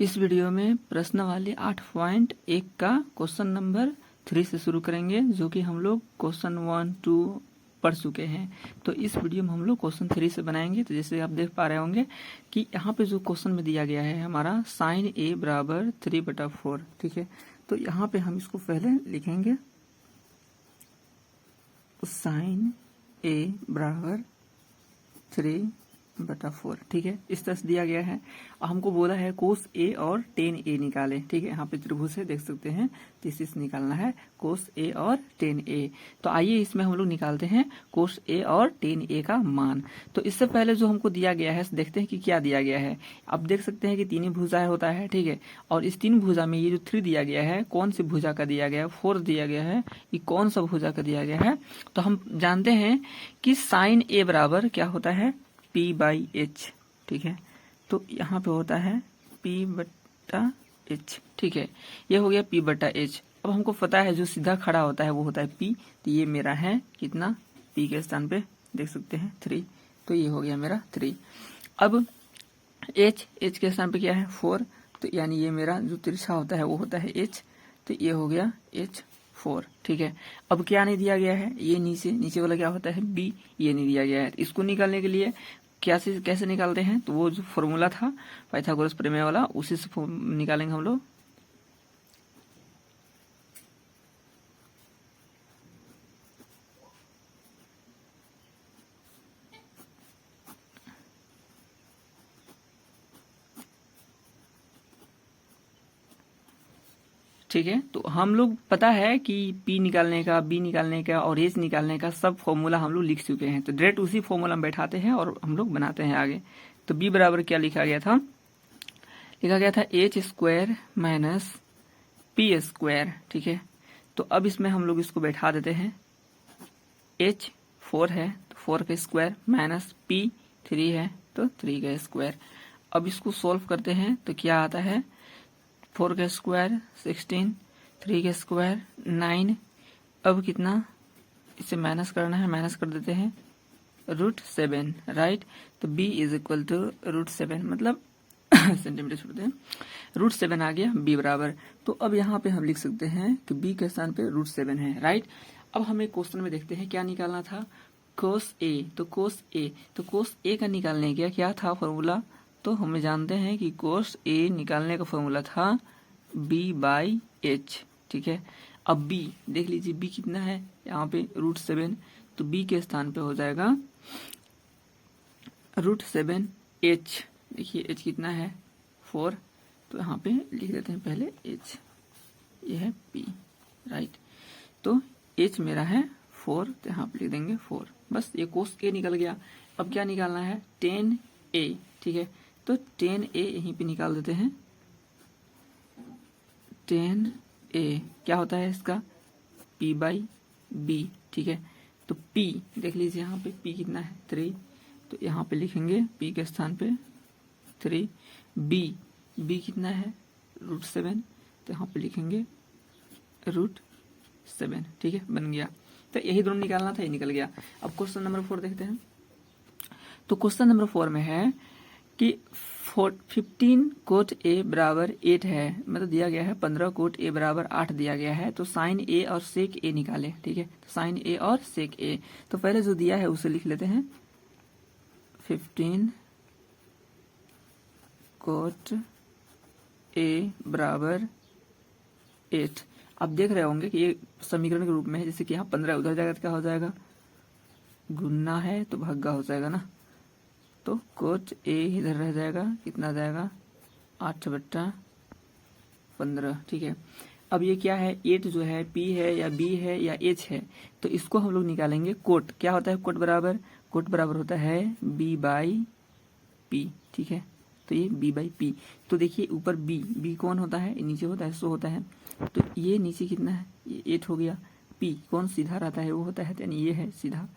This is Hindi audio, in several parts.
इस वीडियो में प्रश्नावली 8.1 का क्वेश्चन नंबर 3 से शुरू करेंगे, जो कि हम लोग क्वेश्चन 1, 2 पढ़ चुके हैं। तो इस वीडियो में हम लोग क्वेश्चन 3 से बनाएंगे। तो जैसे आप देख पा रहे होंगे कि यहाँ पे जो क्वेश्चन में दिया गया है हमारा sin a बराबर 3/4, ठीक है। तो यहाँ पे हम इसको पहले लिखेंगे sin a बराबर 3/4, ठीक है। इस तरह से दिया गया है। हमको बोला है कोस ए और टेन ए निकाले, ठीक है। यहाँ पे त्रिभुज है, देख सकते हैं। तो इसी से निकालना है कोस ए और टेन ए। तो आइए इसमें हम लोग निकालते हैं कोस ए और टेन ए का मान। तो इससे पहले जो हमको दिया गया है देखते हैं कि क्या दिया गया है। अब देख सकते हैं कि तीन ही भुजाएं होता है, ठीक है। और इस तीन भुजा में ये जो 3 दिया गया है, कौन सी भुजा का दिया गया है, 4 दिया गया है, ये कौन सा भुजा का दिया गया है। तो हम जानते हैं कि साइन ए बराबर क्या होता है, P/H, ठीक है। तो यहाँ पे होता है P/H, ठीक है। ये हो गया P/H। अब हमको पता है जो सीधा खड़ा होता है वो होता है P। तो ये मेरा है कितना, P के स्थान पे देख सकते हैं 3। तो ये हो गया मेरा 3। अब H के स्थान पे क्या है 4। तो यानी ये मेरा जो तिरछा होता है वो होता है H। तो ये हो गया H4, ठीक है। अब क्या नहीं दिया गया है, ये नीचे वाला क्या होता है B, ये नहीं दिया गया है। इसको निकालने के लिए कैसे निकालते हैं, तो वो जो फॉर्मूला था पाइथागोरस प्रमेय वाला, उसी से निकालेंगे हम लोग। ठीक है। तो हम लोग पता है कि P निकालने का, B निकालने का और H निकालने का सब फॉर्मूला हम लोग लिख चुके हैं। तो डायरेक्ट उसी फॉर्मूला में बैठाते हैं और हम लोग बनाते हैं आगे। तो B बराबर क्या लिखा गया था, H² माइनस P², ठीक है। तो अब इसमें हम लोग इसको बैठा देते हैं। H 4 है तो 4 का स्क्वायर माइनस P 3 है तो 3 का स्क्वायर। अब इसको सॉल्व करते हैं तो क्या आता है, 4 का स्क्वायर 16, 3 का स्क्वायर 9। अब कितना, इसे माइनस करना है, माइनस कर देते हैं √7, राइट। तो b = √7, मतलब सेंटीमीटर छोड़ते हैं, √7 आ गया b बराबर। तो अब यहाँ पे हम लिख सकते हैं कि b के स्थान पे √7 है, राइट। अब हमें क्वेश्चन में देखते हैं क्या निकालना था, कोस ए। तो कोस ए का निकालने का क्या था फॉर्मूला, तो हमें जानते हैं कि कोस ए निकालने का फॉर्मूला था B/H, ठीक है। अब b देख लीजिए, b कितना है यहाँ पे √7। तो b के स्थान पे हो जाएगा √7H। देखिए h कितना है 4। तो यहाँ पे लिख देते हैं पहले h, ये है p, राइट। तो h मेरा है 4, तो यहाँ पे लिख देंगे 4। बस ये कोस a निकल गया। अब क्या निकालना है, 10a, ठीक है। तो 10a यहीं पे निकाल देते हैं। 10a क्या होता है इसका, P/B, ठीक है। तो P देख लीजिए यहाँ पे P कितना है 3। तो यहाँ पे लिखेंगे P के स्थान पे 3। B कितना है √7, तो यहाँ पे लिखेंगे √7, ठीक है, बन गया। तो यही दोनों निकालना था, ये निकल गया। अब क्वेश्चन नंबर 4 देखते हैं। तो क्वेश्चन नंबर 4 में है कि 15 कोट a बराबर 8 है, मतलब दिया गया है 15 कोट a बराबर 8 दिया गया है। तो साइन a और सेक a निकाले, ठीक है। तो साइन a और सेक a, तो पहले जो दिया है उसे लिख लेते हैं, 15 कोट a बराबर 8। आप देख रहे होंगे कि ये समीकरण के रूप में है, जैसे कि यहाँ 15 उधर जाएगा तो क्या हो जाएगा, गुना है तो भागा हो जाएगा ना। तो कोट a इधर रह जाएगा, कितना जाएगा 8/15, ठीक है। अब ये क्या है, 8 जो है p है या b है या h है, तो इसको हम लोग निकालेंगे कोट। क्या होता है कोट बराबर होता है B/P, ठीक है। तो ये B/P। तो देखिए ऊपर b कौन होता है, नीचे होता है, सो होता है। तो ये नीचे कितना है, ये 8 हो गया। p कौन सीधा रहता है वो होता है, यानी ये है सीधा,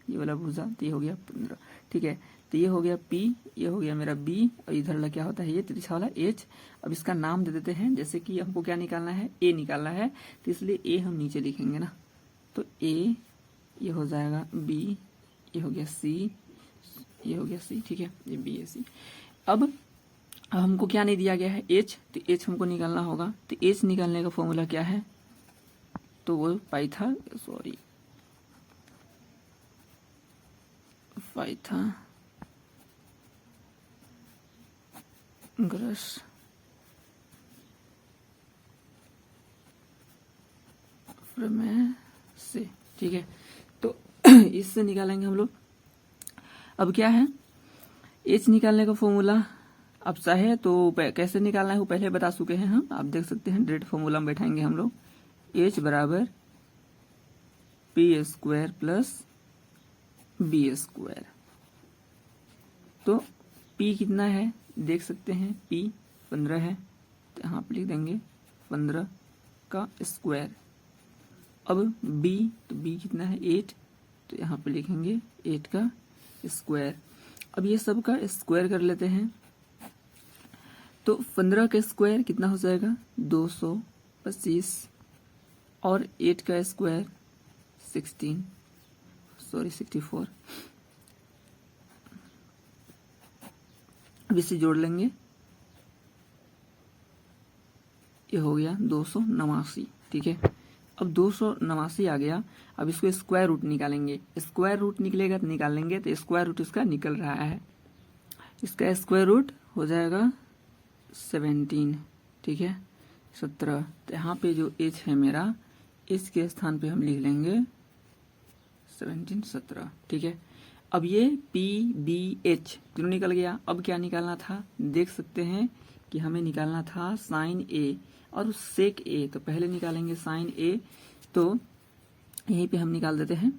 ये वाला भुजा। तो ये हो गया 15, ठीक है। तो ये हो गया P, ये हो गया मेरा B, और इधर वाला क्या होता है, ये तिरछा वाला H। अब इसका नाम दे देते हैं, जैसे कि हमको क्या निकालना है, A निकालना है, तो इसलिए A हम नीचे लिखेंगे ना। तो A ये हो जाएगा B, ये हो गया C, ये हो गया C, ठीक है, ये B है C। अब अब हमको क्या नहीं दिया गया है, एच, तो एच हमको निकालना होगा। तो एच निकालने का फॉर्मूला क्या है, तो वो पाइथागोरस प्रमेय से, ठीक है। तो इससे निकालेंगे हम लोग। अब क्या है, एच निकालने का फॉर्मूला अब चाहे तो कैसे निकालना है वो पहले बता चुके हैं हम, आप देख सकते हैं। डायरेक्ट फॉर्मूला में बैठाएंगे हम लोग, एच बराबर P square plus B square. तो पी कितना है देख सकते हैं, पी 15 है, तो यहाँ पे लिख देंगे 15 का स्क्वायर। अब बी, तो बी कितना है 8, तो यहाँ पे लिखेंगे 8 का स्क्वायर। अब ये सब का स्क्वायर कर लेते हैं, तो 15 का स्क्वायर कितना हो जाएगा 225, और 8 का स्क्वायर 64। अब इसे जोड़ लेंगे, ये हो गया 289, ठीक है। अब 289 आ गया। अब इसको स्क्वायर रूट निकालेंगे, स्क्वायर रूट निकलेगा तो निकाल लेंगे। तो स्क्वायर रूट इसका निकल रहा है, इसका स्क्वायर रूट हो जाएगा 17, ठीक है 17। तो यहाँ पे जो एच है मेरा, इसके स्थान पे हम लिख लेंगे 17, ठीक है। अब ये पी बी एच तीनों निकल गया। अब क्या निकालना था देख सकते हैं कि हमें निकालना था साइन ए और सेक ए। तो पहले निकालेंगे साइन ए, तो यहीं पे हम निकाल देते हैं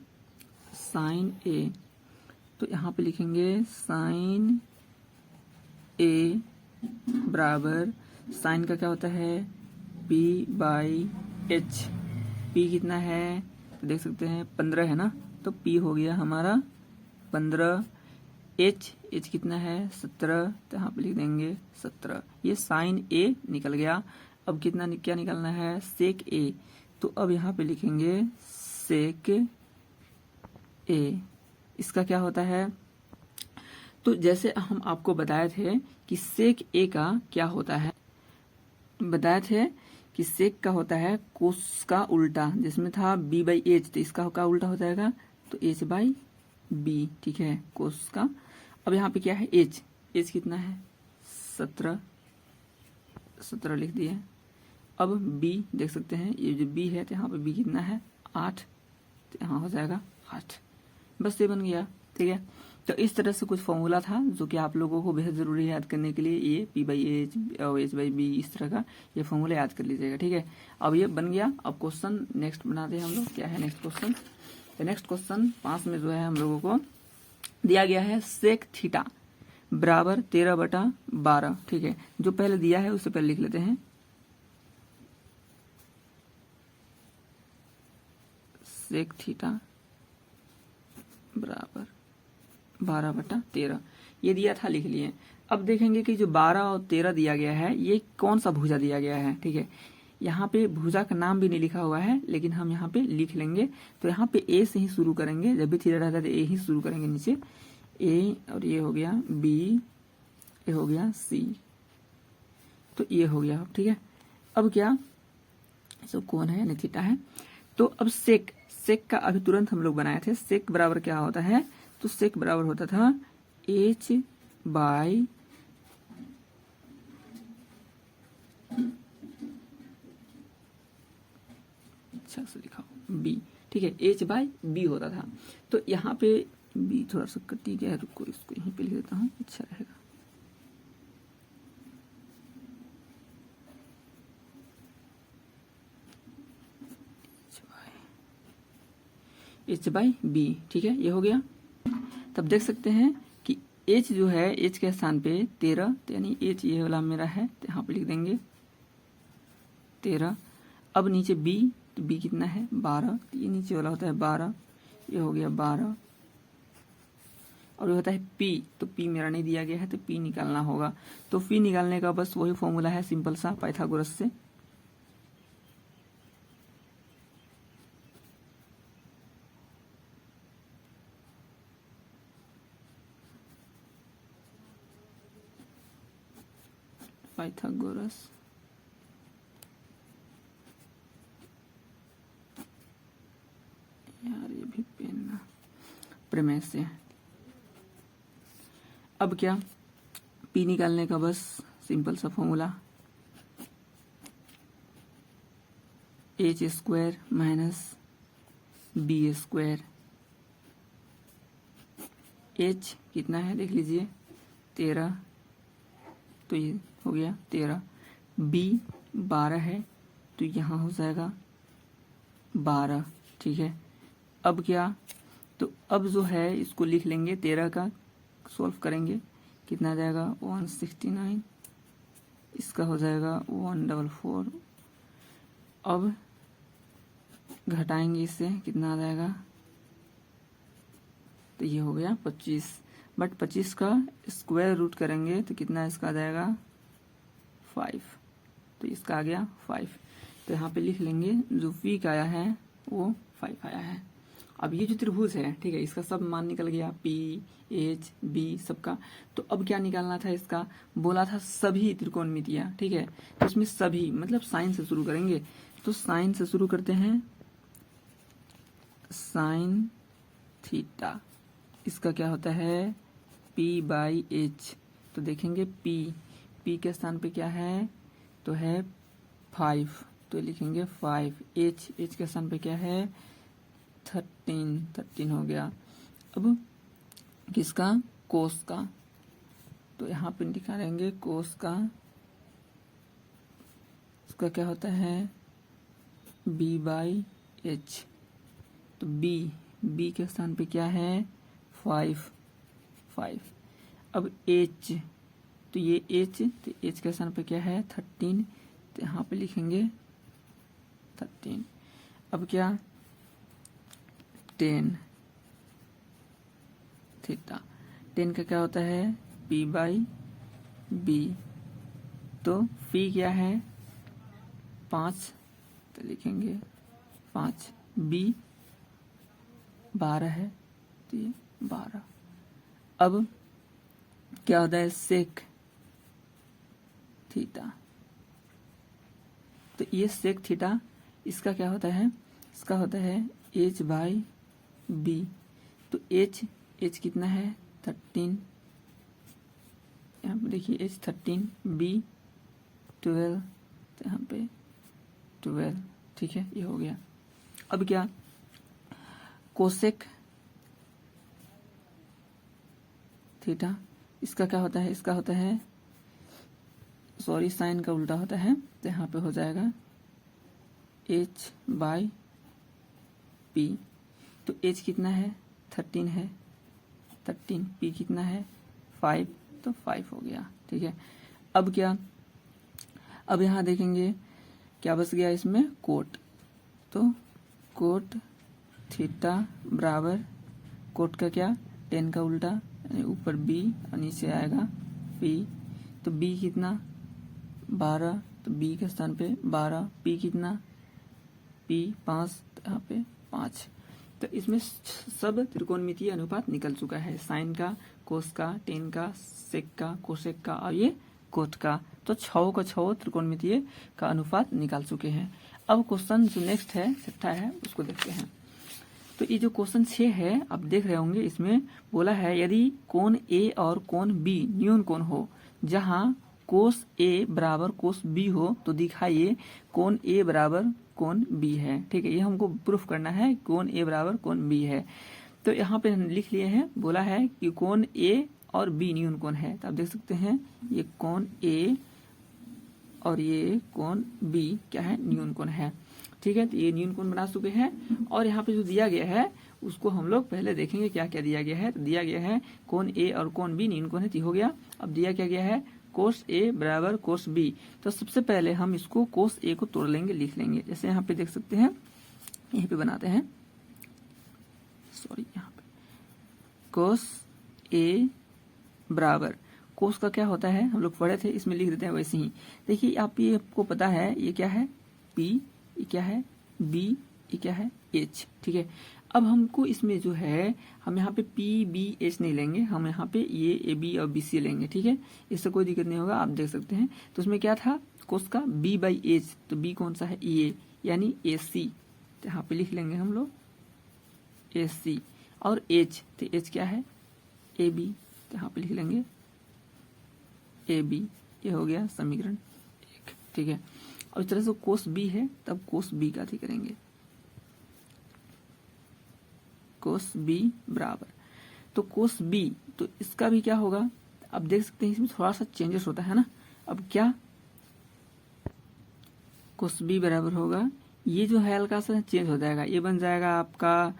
साइन ए। तो यहाँ पे लिखेंगे साइन ए बराबर, साइन का क्या होता है पी बाई एच। पी कितना है तो देख सकते हैं 15 है ना, तो पी हो गया हमारा 15। एच कितना है 17, तो यहाँ पे लिख देंगे 17। ये साइन ए निकल गया। अब क्या निकालना है सेक ए, तो अब यहाँ पे लिखेंगे सेक ए। इसका क्या होता है, तो जैसे हम आपको बताए थे कि सेक ए का क्या होता है, बताए थे कि सेक का होता है कोस का उल्टा, जिसमें था बी बाई एच, तो इसका का उल्टा हो जाएगा तो एच बाई बी, ठीक है कोस का। अब यहाँ पे क्या है एच कितना है 17 लिख दिए। अब बी देख सकते हैं, ये जो बी है तो यहाँ पे बी कितना है 8, तो यहाँ हो जाएगा 8। बस ये बन गया, ठीक है। तो इस तरह से कुछ फॉर्मूला था जो कि आप लोगों को बेहद जरूरी है याद करने के लिए। ये पी बाई एच और एच बाई बी, इस तरह का ये फॉर्मूला याद कर लीजिएगा, ठीक है। अब ये बन गया। अब क्वेश्चन नेक्स्ट बनाते हैं हम लोग। क्या है नेक्स्ट क्वेश्चन, तो नेक्स्ट क्वेश्चन 5 में जो है हम लोगों को दिया गया है सेक थीटा बराबर 13/12, ठीक है। जो पहले दिया है उससे पहले लिख लेते हैं, सेक थीटा बराबर 12/13 ये दिया था, लिख लिए। अब देखेंगे कि जो 12 और 13 दिया गया है ये कौन सा भुजा दिया गया है, ठीक है। यहाँ पे भुजा का नाम भी नहीं लिखा हुआ है, लेकिन हम यहाँ पे लिख लेंगे। तो यहाँ पे ए से ही शुरू करेंगे, जब भी थीटा रहता है तो ए ही शुरू करेंगे नीचे, ए और ये हो गया बी, ये हो गया सी, तो ये हो गया, ठीक है। अब क्या सब कौन है यानी थीटा है। तो अब सेक का अभी तुरंत हम लोग बनाए थे। सेक बराबर क्या होता है, तो सेक बराबर होता था एच बाई अच्छा से लिखा बी, ठीक है एच बाई बी होता था। तो यहाँ पे बी थोड़ा सा कटी गया है, रुको इसको यहीं पे लिख देता हूँ, अच्छा रहेगा। एच बाई बी, ठीक है ये हो गया। तब देख सकते हैं कि एच जो है, एच के स्थान पे 13, यानी एच ये वाला मेरा है, तो यहाँ पे लिख देंगे 13। अब नीचे बी, तो बी कितना है 12, तो ये नीचे वाला होता है 12, ये हो गया 12। और ये होता है पी, तो पी मेरा नहीं दिया गया है, तो पी निकालना होगा। तो पी निकालने का बस वही फॉर्मूला है सिंपल सा पाइथागोरस से। पाइथागोरस यार ये भी पेन प्रमेय से। अब क्या, पी निकालने का बस सिंपल सा formula, H square minus B square. H कितना है देख लीजिए 13, तो ये हो गया 13। बी 12 है तो यहाँ हो जाएगा 12, ठीक है। अब क्या, तो अब जो है इसको लिख लेंगे, 13 का सॉल्व करेंगे, कितना आ जाएगा 169, इसका हो जाएगा 144। अब घटाएंगे इससे, कितना आ जाएगा, तो ये हो गया 25, बट 25 का स्क्वायर रूट करेंगे तो कितना इसका आ जाएगा 5, तो इसका आ गया 5। तो यहाँ पे लिख लेंगे जो पी का आया है वो 5 आया है। अब ये जो त्रिभुज है, ठीक है, इसका सब मान निकल गया, पी एच बी सबका। तो अब क्या निकालना था इसका, बोला था सभी त्रिकोणमितियां, ठीक है। तो इसमें सभी मतलब साइन से शुरू करेंगे, तो साइन से शुरू करते हैं, साइन थीटा, इसका क्या होता है पी बाई एच। तो देखेंगे पी के स्थान पे क्या है, तो है 5, तो लिखेंगे 5। एच के स्थान पे क्या है 13 हो गया। अब किसका, कोस का, तो यहाँ पे निकालेंगे कोस का, इसका क्या होता है बी बाई एच। तो बी के स्थान पे क्या है 5। अब एच, तो ये एच, तो एच के स्थान पे क्या है 13, तो यहाँ पे लिखेंगे 13। अब क्या 10 थीटा, 10 का क्या होता है पी बाई बी। तो पी क्या है 5, तो लिखेंगे 5। बी 12 है तो ये 12। अब क्या होता है सेक थीटा, तो ये सेक थीटा, इसका क्या होता है, इसका होता है एच बाई बी। तो एच कितना है 13, यहाँ पे देखिए एच 13, बी 12, तो यहाँ पे 12, ठीक है, ये हो गया। अब क्या कोसेक थीटा, इसका क्या होता है, इसका होता है सॉरी साइन का उल्टा होता है, तो यहाँ पे हो जाएगा एच बाई पी। तो एच कितना है 13 है, 13, पी कितना है 5, तो 5 हो गया, ठीक है। अब क्या, अब यहाँ देखेंगे क्या बच गया इसमें कोट, तो कोट थीटा बराबर कोट का क्या 10 का उल्टा, यानी ऊपर बी और नीचे आएगा पी। तो बी कितना 12, तो बी के स्थान पे 12, पी कितना पी 5, तो यहाँ पे 5। तो इसमें सब त्रिकोणमितीय अनुपात निकल चुका है, साइन का, कोस का, टेन का, सेक का, कोसेक का और ये कोट का। तो 6 का 6 त्रिकोणमितीय का अनुपात निकाल चुके हैं। अब क्वेश्चन जो नेक्स्ट है 6 है उसको देखते हैं। तो ये जो क्वेश्चन 6 है आप देख रहे होंगे, इसमें बोला है यदि कोण ए और कोण बी न्यून कोण हो, जहां कोस ए बराबर कोस बी हो तो दिखाइए कोण ए बराबर कोण बी है, ठीक है। ये हमको प्रूफ करना है कोण ए बराबर कोण बी है। तो यहाँ पे लिख लिए हैं, बोला है कि कोण ए और बी न्यून कोण है, तो आप देख सकते हैं ये कोण ए और ये कोण बी क्या है न्यून कोण है, ठीक है। तो ये न्यून कोण बना चुके हैं। और यहाँ पे जो दिया गया है उसको हम लोग पहले देखेंगे क्या क्या दिया गया है। तो दिया गया है कोण ए और कोण बी न्यून कोण है, तो हो गया। अब दिया क्या गया है कोस ए बराबर कोस बी। तो सबसे पहले हम इसको कोस ए को तोड़ लेंगे, लिख लेंगे। जैसे यहाँ पे देख सकते हैं, यहीं पे बनाते हैं, सॉरी यहाँ पे कोस ए बराबर कोस का क्या होता है हम लोग पढ़े थे, इसमें लिख देते हैं वैसे ही। देखिए आप ये आपको पता है ये क्या है पी, ये क्या है बी, ये क्या है एच, ठीक है। अब हमको इसमें जो है हम यहाँ पे पी बी एच नहीं लेंगे, हम यहाँ पे ये ए बी और बी सी लेंगे, ठीक है। इससे कोई दिक्कत नहीं होगा, आप देख सकते हैं। तो उसमें क्या था कोस का बी बाई एच, तो बी कौन सा है ए यानी ए सी, तो यहाँ पे लिख लेंगे हम लोग ए सी। और एच, तो एच क्या है ए बी, तो यहाँ पे लिख लेंगे ए बी। ये हो गया समीकरण 1, ठीक है। और इस तरह से कोस बी है तब कोस बी का ठीक करेंगे, कोस बी बराबर, तो कोस बी, तो इसका भी क्या होगा, अब देख सकते हैं इसमें थोड़ा सा चेंजेस होता है ना। अब क्या कोस बी बराबर होगा, ये जो है हल्का सा चेंज हो जाएगा, ये बन जाएगा आपका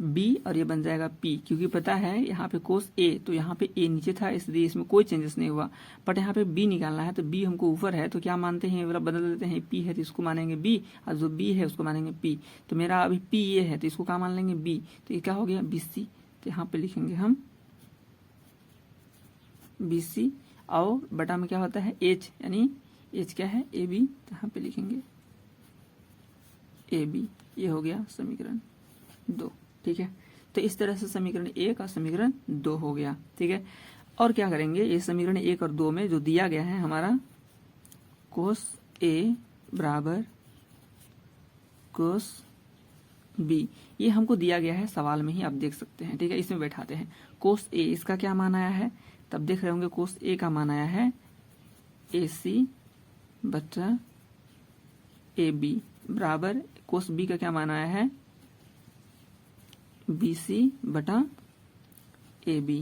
बी और ये बन जाएगा पी, क्योंकि पता है यहाँ पे कोस ए, तो यहाँ पे ए नीचे था इसलिए इसमें कोई चेंजेस नहीं हुआ। बट यहाँ पे बी निकालना है, तो बी हमको ऊपर है, तो क्या मानते हैं वाला बदल देते हैं, पी है तो इसको मानेंगे बी, और जो बी है उसको मानेंगे पी। तो मेरा अभी पी ये है तो इसको क्या मान लेंगे बी, तो ये क्या हो गया बी सी। तो यहाँ पे लिखेंगे हम बी सी, और बटा में क्या होता है एच, यानी एच क्या है ए बी, तो यहाँ पे लिखेंगे ए बी। ये हो गया समीकरण 2, ठीक है। तो इस तरह से समीकरण 1 और समीकरण 2 हो गया, ठीक है। और क्या करेंगे, ये समीकरण 1 और 2 में जो दिया गया है हमारा कोस ए बराबर कोस बी, ये हमको दिया गया है सवाल में ही, आप देख सकते हैं, ठीक है। इसमें बैठाते हैं कोस ए, इसका क्या मान आया है, तब देख रहे होंगे कोस ए का मान आया है ए सी बटा ए बी बराबर कोस बी का क्या मान आया है बी सी बटा ए बी।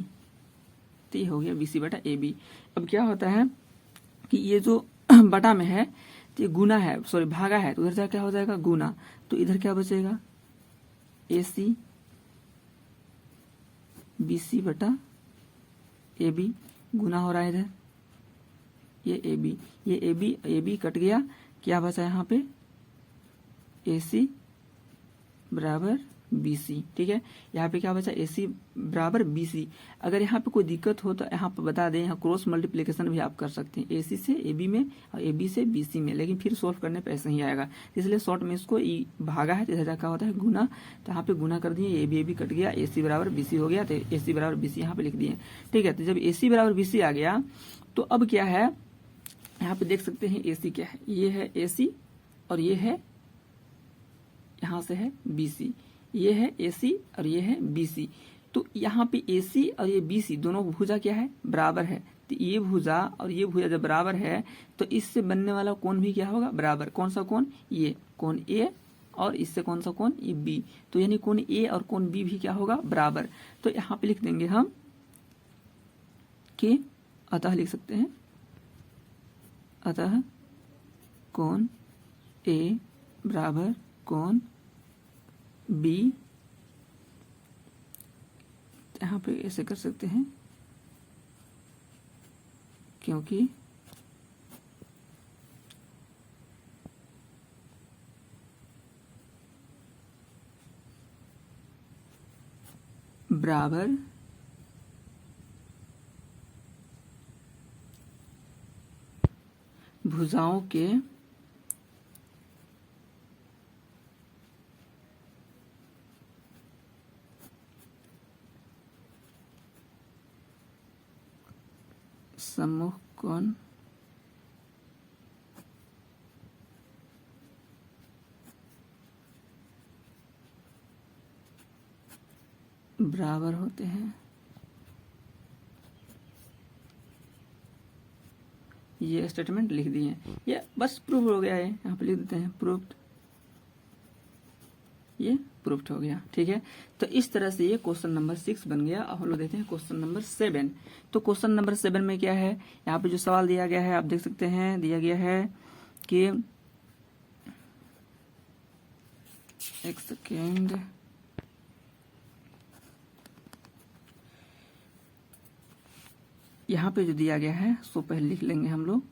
तो ये हो गया बी सी बटा ए बी। अब क्या होता है कि ये जो बटा में है तो ये गुना है, सॉरी भागा है, तो उधर जा क्या हो जाएगा गुना, तो इधर क्या बचेगा ए सी बी सी बटा ए बी, गुना हो रहा है इधर ये ए बी कट गया, क्या बचा यहाँ पे ए सी बराबर बी सी, ठीक है। यहाँ पे क्या बचा ए सी बराबर बी सी। अगर यहाँ पे कोई दिक्कत हो तो यहाँ पे बता दें, यहाँ क्रॉस मल्टीप्लिकेशन भी आप कर सकते हैं, ए सी से ए बी में और ए बी से बी सी में, लेकिन फिर सॉल्व करने पे ऐसा ही आएगा, इसलिए शॉर्ट में इसको ई भागा है तो इधर क्या होता है गुना, तो यहाँ पे गुना कर दिए, ए बी कट गया, ए सी बराबर बी सी हो गया, तो ए सी बराबर बी सी यहाँ पे लिख दिए, ठीक है। तो जब ए सी बराबर बी सी आ गया तो अब क्या है, यहाँ पे देख सकते हैं ए सी क्या है, ये है ए सी और ये है यहाँ से है बी सी, ये है ए सी और ये है बी सी। तो यहाँ पे ए सी और ये बी सी दोनों भुजा क्या है बराबर है, तो ये भुजा और ये भुजा जब बराबर है तो इससे बनने वाला कोण भी क्या होगा बराबर, कौन सा कोण, ये कोण ए, और इससे कौन सा कोण ये बी, तो यानी कोण ए और कोण बी भी क्या होगा बराबर। तो यहाँ पे लिख देंगे हम कि अतः लिख सकते हैं, अतः कोण ए बराबर कोण बी, यहाँ पे ऐसे कर सकते हैं क्योंकि बराबर भुजाओं के सम्मुख कोण बराबर होते हैं। ये स्टेटमेंट लिख दिए, ये बस प्रूफ हो गया है, यहाँ पे लिख देते हैं प्रूफ्ड, ये प्रूफ्ड हो गया, ठीक है। तो इस तरह से ये क्वेश्चन नंबर 6 बन गया। अब हम लोग देखते हैं क्वेश्चन नंबर 7। तो क्वेश्चन नंबर 7 में क्या है, यहाँ पे जो सवाल दिया गया है आप देख सकते हैं, दिया गया है कि एक सेकेंड, यहाँ पे जो दिया गया है सो पहले लिख लेंगे हम लोग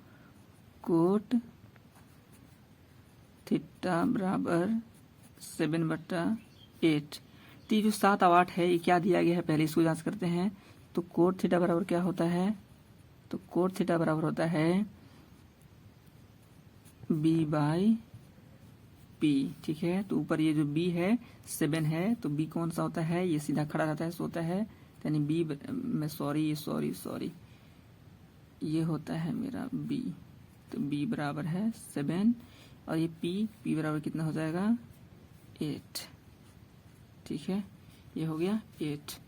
कोट थीटा बराबर 7/8। तो ये जो 7 और 8 है ये क्या दिया गया है, पहले इसको जांच करते हैं। तो कोट थीटा बराबर क्या होता है, तो कोट थीटा बराबर होता है b/8 पी, ठीक है। तो ऊपर ये जो बी है 7 है, तो बी कौन सा होता है, ये सीधा खड़ा रहता है, सोता है, यानी बी में सॉरी ये होता है मेरा बी, तो बी बराबर है 7 और ये पी बराबर कितना हो जाएगा 8, ठीक है। ये हो गया 8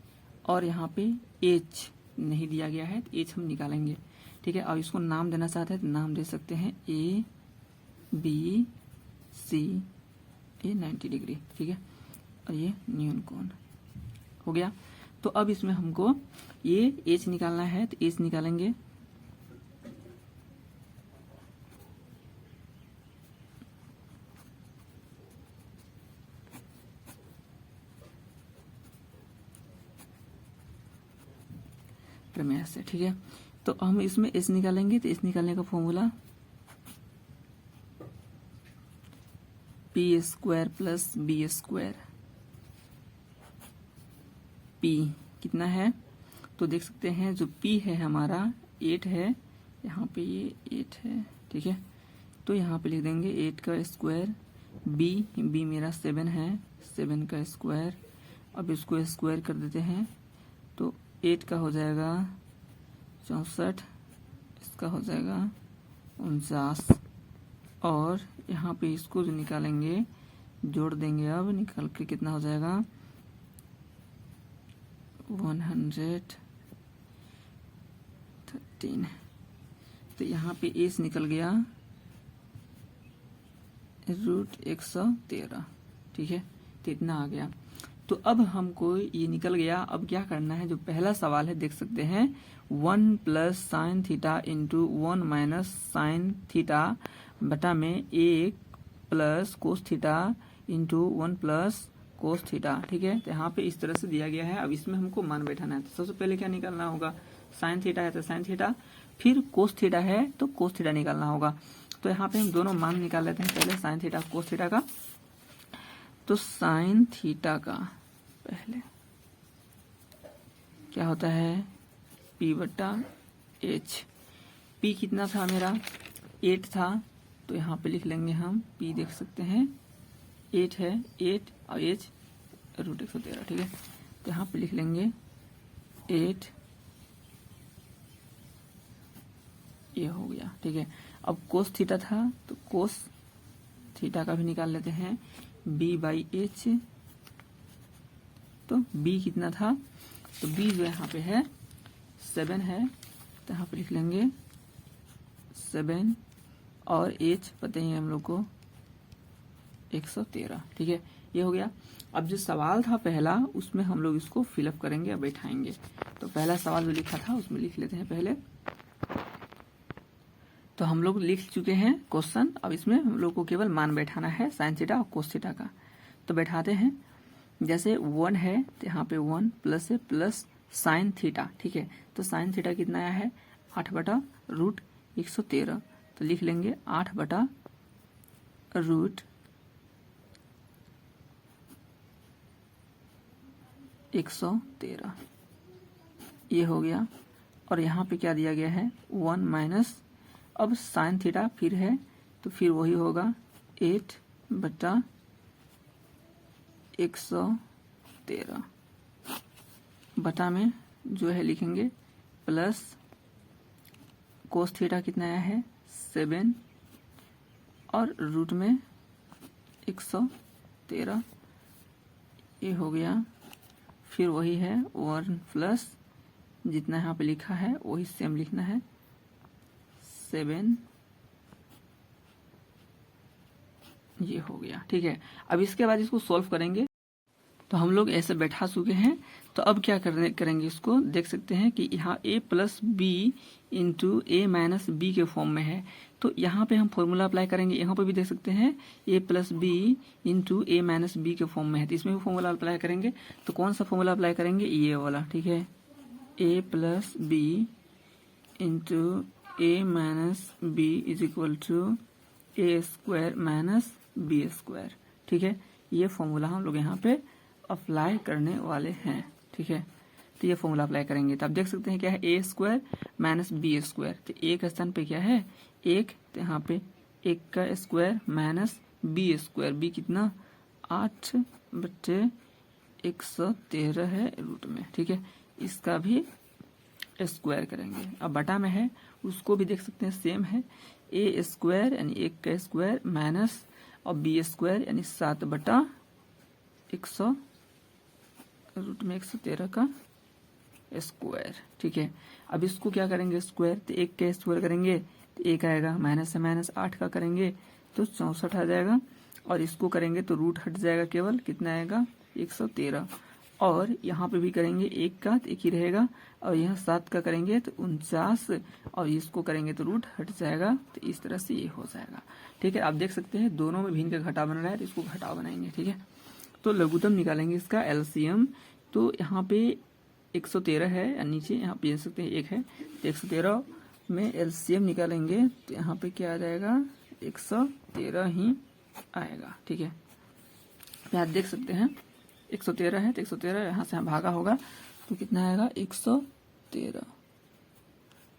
और यहाँ पे एच नहीं दिया गया है, तो एच हम निकालेंगे, ठीक है। अब इसको नाम देना चाहते हैं तो नाम दे सकते हैं ए बी सी, ये 90 डिग्री, ठीक है, और ये न्यून कोण हो गया। तो अब इसमें हमको ये एच निकालना है, तो एच निकालेंगे, प्रमेय से, ठीक है। तो हम इसमें एच निकालेंगे, तो एच निकालने का formula P square plus B square, P कितना है, तो देख सकते हैं जो पी है हमारा 8 है, यहाँ पे ये 8 है, ठीक है। तो यहाँ पे लिख देंगे 8 का स्क्वायर, बी मेरा 7 है, 7 का स्क्वायर, अब इसको स्क्वायर कर देते हैं, तो 8 का हो जाएगा 64, इसका हो जाएगा 49, और यहाँ पे इसको जो निकालेंगे जोड़ देंगे, अब निकाल के कितना हो जाएगा 113, तो यहाँ पे एस निकल गया √113, ठीक है, तो इतना आ गया। तो अब हमको ये निकल गया, अब क्या करना है, जो पहला सवाल है देख सकते हैं 1 plus sine theta into 1 minus sine theta बटा में 1 plus cos theta into 1 plus cos theta, ठीक है। तो यहाँ पे इस तरह से दिया गया है। अब इसमें हमको मान बैठाना है, तो सबसे पहले क्या निकालना होगा, साइन थीटा है तो साइन थीटा, फिर कोस थीटा है तो कोस थीटा निकालना होगा। तो यहाँ पे हम दोनों मान निकाल लेते हैं, पहले साइन थीटा कोस थीटा का। तो साइन थीटा का पहले क्या होता है P बटा H, P कितना था मेरा 8 था, तो यहाँ पे लिख लेंगे हम P, देख सकते हैं 8 है, 8 और H √113, ठीक है। तो यहाँ पे लिख लेंगे 8, ये हो गया, ठीक है। अब कोस थीटा था, तो कोस थीटा का भी निकाल लेते हैं, B/H, तो B कितना था, तो B जो यहाँ पे है 7 है, तो यहाँ पे लिख लेंगे 7 और H पता ही है हम लोग को 113, ठीक है, ये हो गया। अब जो सवाल था पहला, उसमें हम लोग इसको फिलअप करेंगे और बैठाएंगे। तो पहला सवाल जो लिखा था उसमें लिख लेते हैं पहले। तो हम लोग लिख चुके हैं क्वेश्चन, अब इसमें हम लोग को केवल मान बैठाना है साइन थीटा और कोस थीटा का। तो बैठाते हैं, जैसे 1 है तो यहाँ पे 1 प्लस है प्लस साइन थीटा, ठीक है। तो साइन थीटा कितना आया है 8 बटा √113, तो लिख लेंगे 8 बटा √113, ये हो गया। और यहाँ पे क्या दिया गया है 1 माइनस, अब साइन थीटा फिर है, तो फिर वही होगा 8 बटा 113, बटा में जो है लिखेंगे प्लस कोस थीटा कितना आया है 7 और रूट में 113, ये हो गया। फिर वही है 1 प्लस जितना यहाँ पे लिखा है वही सेम लिखना है 7, ये हो गया, ठीक है। अब इसके बाद इसको सॉल्व करेंगे। तो हम लोग ऐसे बैठा चुके हैं, तो अब क्या करेंगे इसको, देख सकते हैं कि यहाँ a plus B into A minus B के फॉर्म में है। तो यहाँ पे हम फॉर्मूला अप्लाई करेंगे, यहाँ पे भी देख सकते हैं a plus B into A minus B के फॉर्म में है, तो इसमें भी फॉर्मूला अप्लाई करेंगे। तो कौन सा फॉर्मूला अप्लाई करेंगे, ये वाला, ठीक है, a plus B into A minus B is equal to A square minus B square, ठीक है। ये फॉर्मूला हम लोग यहाँ पे अप्लाई करने वाले हैं, ठीक है। तो ये फॉर्मूला अप्लाई करेंगे, तो आप देख सकते हैं क्या है ए स्क्वायर माइनस बी स्क्वायर, तो एक स्थान पे क्या है 1, तो यहाँ पे 1 का square minus B square, B कितना 8/113 है रूट में, ठीक है। इसका भी स्क्वायर करेंगे। अब बटा में है उसको भी देख सकते हैं सेम है, ए स्क्वायर यानी 1 का स्क्वायर माइनस और बी स्क्वायर यानी 7/100 रूट में 113 का स्क्वायर, ठीक है। अब इसको क्या करेंगे स्क्वायर, तो 1 का स्क्वायर करेंगे तो 1 आएगा, माइनस से माइनस 8 का करेंगे तो 64 आ जाएगा, और इसको करेंगे तो रूट हट जाएगा, केवल कितना आएगा 113, और यहाँ पे भी करेंगे 1 का तो 1 ही रहेगा, और यहाँ 7 का करेंगे तो 49, और इसको करेंगे तो रूट हट जाएगा, तो इस तरह से ये हो जाएगा, ठीक है। आप देख सकते हैं दोनों में भिन्न का घटाव बन रहा है, तो इसको घटाव बनाएंगे, ठीक है। तो लघुत्तम निकालेंगे इसका एलसीएम, तो यहाँ पे 113 है, या नीचे यहाँ पे देख सकते हैं 1 है, तो 113 में एलसीएम निकालेंगे तो यहाँ पे क्या आ जाएगा 113 ही आएगा, ठीक है। यहाँ देख सकते हैं 113 है, तो 113 यहाँ से भागा होगा तो कितना आएगा 113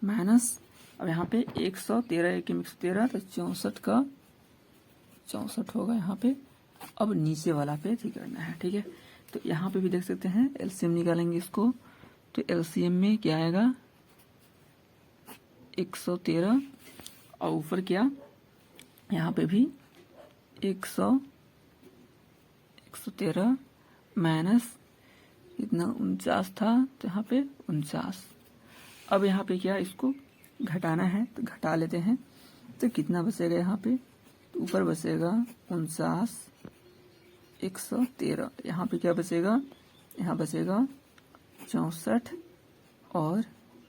माइनस, अब यहाँ पे 113 1 113 तो 64 का 64 होगा यहाँ पे। अब नीचे वाला पे ठीक करना है, ठीक है। तो यहाँ पे भी देख सकते हैं एलसीएम निकालेंगे इसको, तो एलसीएम में क्या आएगा 113, और ऊपर क्या यहाँ पे भी 113 माइनस इतना 49 था, तो यहाँ पे 49। अब यहाँ पे क्या इसको घटाना है तो घटा लेते हैं, तो कितना बचेगा यहाँ पे, तो ऊपर बचेगा 49 113, यहाँ पे क्या बचेगा, यहाँ बचेगा 64 और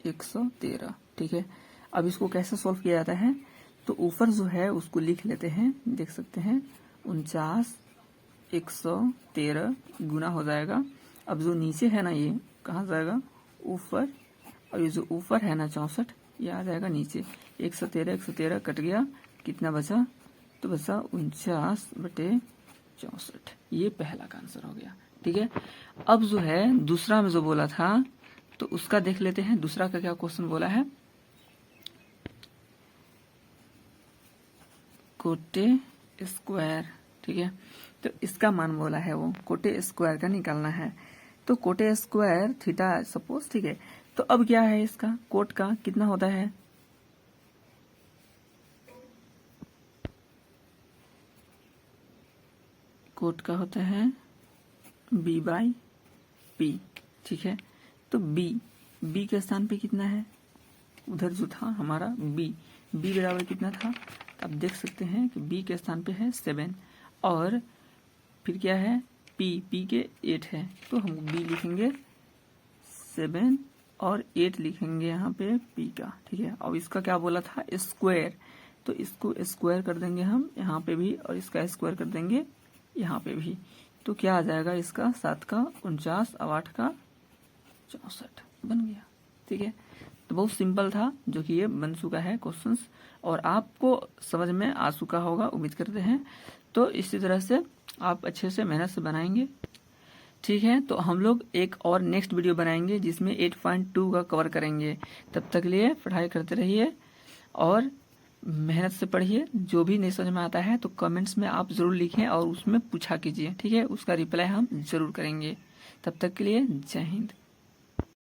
113, ठीक है। अब इसको कैसे सॉल्व किया जाता है, तो ऊपर जो है उसको लिख लेते हैं, देख सकते हैं 49 113 गुना हो जाएगा। अब जो नीचे है ना ये कहाँ जाएगा ऊपर, और ये जो ऊपर है ना 64 ये आ जाएगा नीचे। 113 कट गया, कितना बचा, तो बचा 49/64, ये पहला का आंसर हो गया, ठीक है। अब जो है दूसरा में जो बोला था तो उसका देख लेते हैं, दूसरा का क्या क्वेश्चन बोला है, कोटे स्क्वायर, ठीक है। तो इसका मान बोला है वो कोटे स्क्वायर का निकालना है, तो कोटे स्क्वायर थीटा सपोज, ठीक है। तो अब क्या है इसका कोट का कितना होता है, कोट का होता है b/p, ठीक है। तो b के स्थान पे कितना है, उधर जो था हमारा b बराबर कितना था, तो आप देख सकते हैं कि b के स्थान पे है 7, और फिर क्या है p के 8 है, तो हम b लिखेंगे 7 और 8 लिखेंगे यहाँ पे p का, ठीक है। अब इसका क्या बोला था स्क्वायर, तो इसको स्क्वायर कर देंगे हम यहाँ पे भी, और इसका स्क्वायर कर देंगे यहाँ पे भी, तो क्या आ जाएगा इसका 7 का 49 और 8 का 64 बन गया, ठीक है। तो बहुत सिंपल था जो कि ये बन चुका है क्वेश्चंस, और आपको समझ में आ चुका होगा उम्मीद करते हैं। तो इसी तरह से आप अच्छे से मेहनत से बनाएंगे, ठीक है। तो हम लोग एक और नेक्स्ट वीडियो बनाएंगे जिसमें 8.2 का कवर करेंगे। तब तक लिए पढ़ाई करते रहिए और मेहनत से पढ़िए। जो भी नहीं समझ में आता है तो कमेंट्स में आप जरूर लिखें और उसमें पूछा कीजिए, ठीक है। उसका रिप्लाई हम जरूर करेंगे। तब तक के लिए जय हिंद।